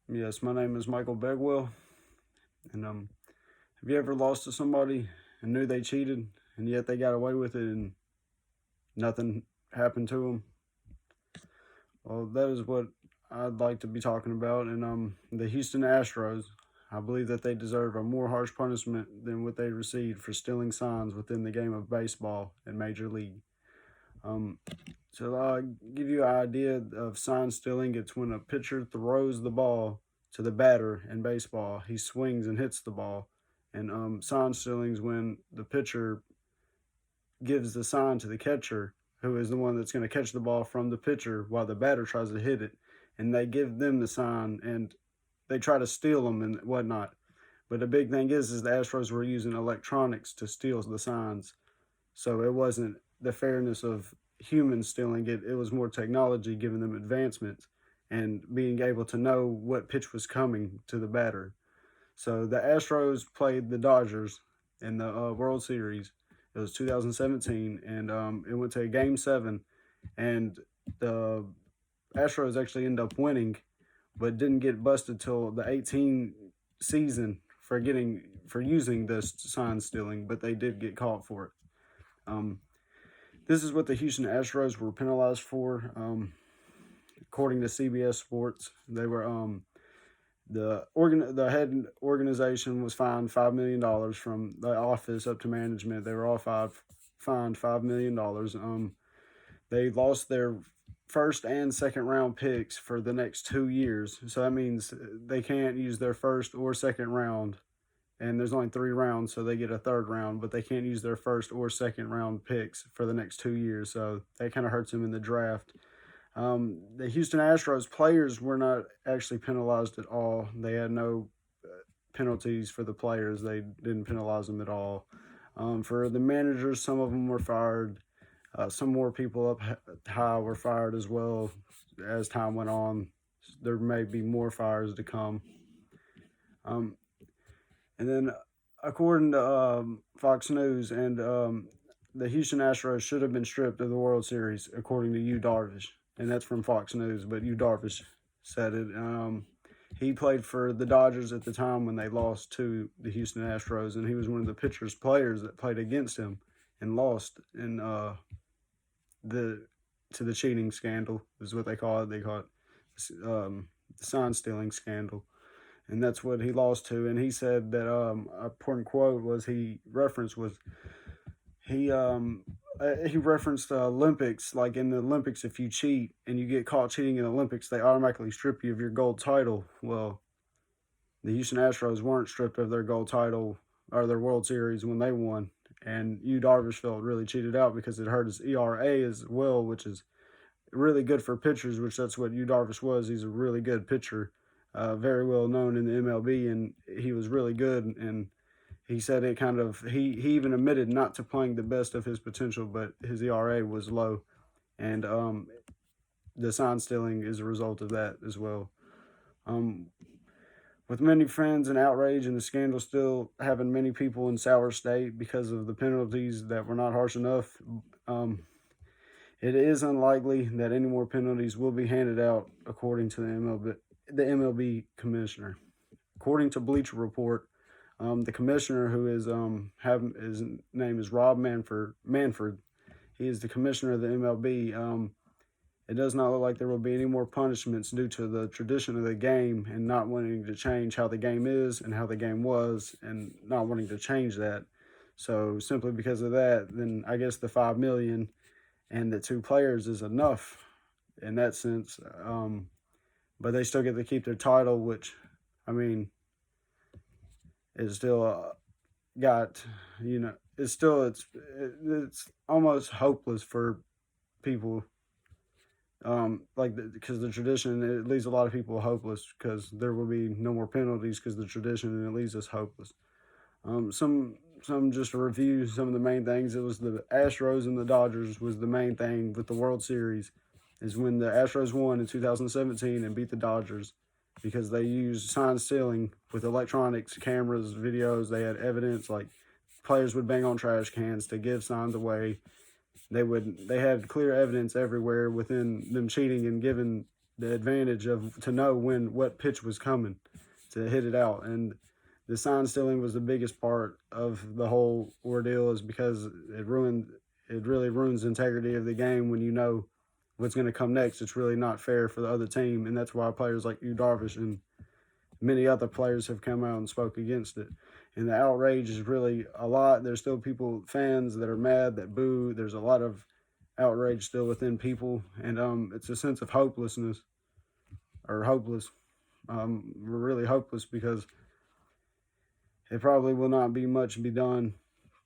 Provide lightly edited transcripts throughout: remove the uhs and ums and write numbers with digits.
Yes, my name is Michael Begwell, and have you ever lost to somebody and knew they cheated, and yet they got away with it, and nothing happened to them? Well, that is what I'd like to be talking about. And the Houston Astros, I believe that they deserve a more harsh punishment than what they received for stealing signs within the game of baseball in Major League. Um, so I'll give you an idea of sign stealing. It's when a pitcher throws the ball to the batter in baseball. He swings and hits the ball. And sign stealing is when the pitcher gives the sign to the catcher, who is the one that's going to catch the ball from the pitcher while the batter tries to hit it. And they give them the sign and they try to steal them and whatnot. But the big thing is the Astros were using electronics to steal the signs. So it wasn't the fairness of humans stealing it. It was more technology giving them advancements and being able to know what pitch was coming to the batter. So the Astros played the Dodgers in the World Series. It was 2017, and it went to Game 7, and the Astros actually ended up winning, but didn't get busted till the 18 season for using this sign stealing, but they did get caught for it. Um, this is what the Houston Astros were penalized for. According to CBS Sports, they were the head organization was fined $5 million from the office up to management. They were all fined $5 million. They lost their first and second round picks for the next 2 years. So that means they can't use their first or second round. And there's only 3 rounds, so they get a third round, but they can't use their first or second round picks for the next 2 years. So that kind of hurts them in the draft. The Houston Astros players were not actually penalized at all. They had no penalties for the players. They didn't penalize them at all. For the managers, some of them were fired. Some more people up high were fired as well as time went on. There may be more fires to come. And then, according to Fox News, and the Houston Astros should have been stripped of the World Series, according to Yu Darvish, and that's from Fox News. But Yu Darvish said it. He played for the Dodgers at the time when they lost to the Houston Astros, and he was one of the pitchers players that played against him and lost in the to the cheating scandal is what they call it. They call it the sign stealing scandal, and that's what he lost to. And he said that a important quote was he referenced the Olympics. Like in the Olympics, if you cheat and you get caught cheating in the Olympics, they automatically strip you of your gold title. Well, the Houston Astros weren't stripped of their gold title or their World Series when they won. And Yu Darvish felt really cheated out because it hurt his ERA as well, which is really good for pitchers, which that's what Yu Darvish was. He's a really good pitcher, very well known in the MLB, and he was really good. And he said it kind of he even admitted not to playing the best of his potential, but his ERA was low, and the sign stealing is a result of that as well. Um, with many friends and outrage and the scandal still having many people in sour state because of the penalties that were not harsh enough, it is unlikely that any more penalties will be handed out, according to the MLB commissioner. According to Bleacher Report, the commissioner, who is his name is Rob Manfred, he is the commissioner of the MLB. It does not look like there will be any more punishments due to the tradition of the game and not wanting to change how the game is and how the game was, and not wanting to change that. So simply because of that, then I guess the 5 million and the two players is enough in that sense. But they still get to keep their title, which, I mean, is still got it's almost hopeless for people. Because the tradition, it leaves a lot of people hopeless because there will be no more penalties because the tradition, and it leaves us hopeless. Some just to review some of the main things. It was the Astros and the Dodgers was the main thing with the World Series, is when the Astros won in 2017 and beat the Dodgers because they used sign stealing with electronics, cameras, videos. They had evidence, like players would bang on trash cans to give signs away. They had clear evidence everywhere within them cheating and giving the advantage of to know what pitch was coming to hit it out. And the sign stealing was the biggest part of the whole ordeal, is because it really ruins the integrity of the game when you know what's going to come next. It's really not fair for the other team, and that's why players like Yu Darvish and many other players have come out and spoke against it. And the outrage is really a lot. There's still fans that are mad, that boo. There's a lot of outrage still within people, and it's a sense of hopelessness, or hopeless. We're really hopeless because it probably will not be much be done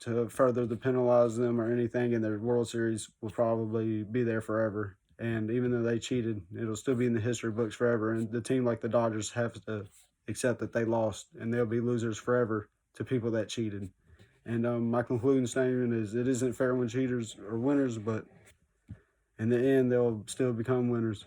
to further to penalize them or anything, and their World Series will probably be there forever. And even though they cheated, it'll still be in the history books forever. And the team like the Dodgers have to accept that they lost, and they'll be losers forever to people that cheated. And my concluding statement is, it isn't fair when cheaters are winners, but in the end, they'll still become winners.